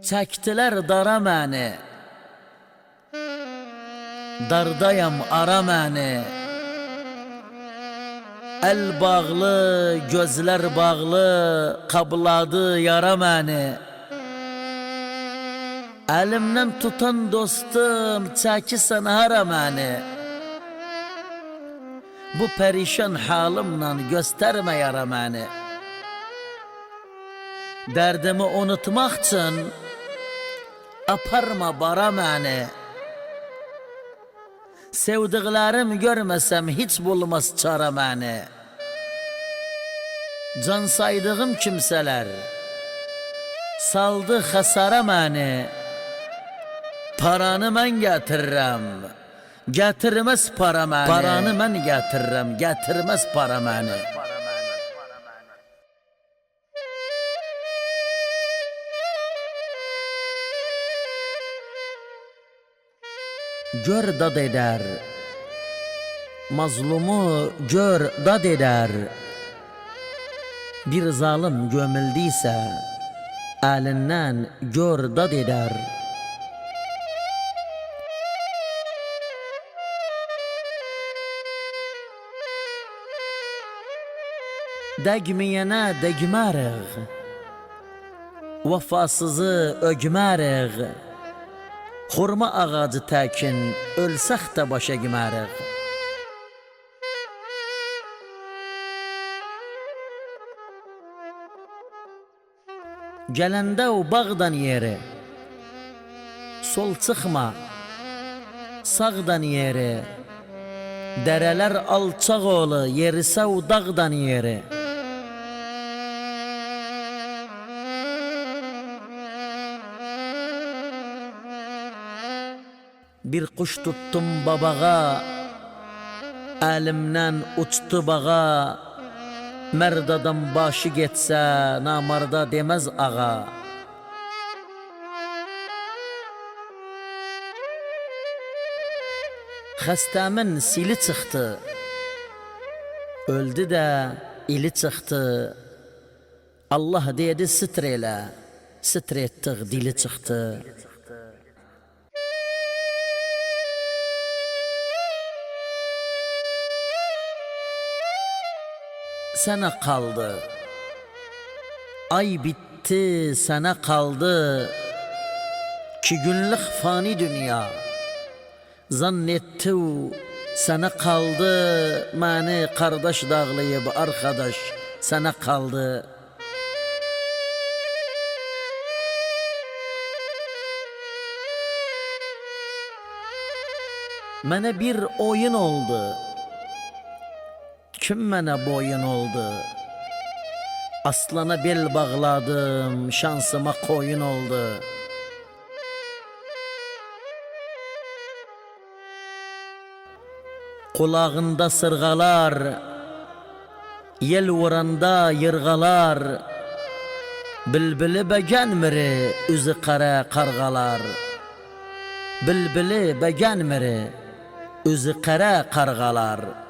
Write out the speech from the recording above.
Çəkdilər dara məni, dardayam ara məni. El bağlı, gözlər bağlı, qabladı yara məni. Əlimdən tutan dostum, çəkirsən hara məni. Bu perişan halimlə göstərmə yara məni. Dərdimi unutmaq üçün aparma bara məni. Sevdiklərim görməsəm heç bulmaz çara məni. Can saydığım kimsələr saldı xəsara məni. Paranı mən gətirirəm, gətirməz para məni. Paranı mən gətirirəm, gətirməz para məni. Gör dad eder, mazlumu gör dad eder. Bir zalim gömüldüysə, əlindən gör dad eder. Dəgməyənə dəgmərik, vəfasızı ögmərik. Xurma ağacı təkin, ölsək də başa gimərik. Gələndə o bağdan yeri, sol çıxma, sağdan yeri. Dərələr alçaq oğlu, yerisə o dağdan yeri. Bir kuş tuttum babağa, əlimdən uçtu bağa. Mərd adam başı getsə, namarda deməz ağa. Xəstəmin sili çıxdı, öldü də ili çıxdı. Allah dedi sitr elə, sitr etdik dili çıxdı. Sana kaldı, ay bitti sana kaldı. 2 günlük fani dünya, zannetti sana kaldı. Məni qardaş dağlayıb arkadaş sana kaldı. Mənə bir oyun oldu, kim mənə boyun oldu? Aslana bel bağladım, şansıma koyun oldu. Kulağında sırğalar, yel vuranda yırğalar. Bilbili bəgənmiri, üzü qara qarğalar. Bilbili bəgənmiri, üzü qara qarğalar.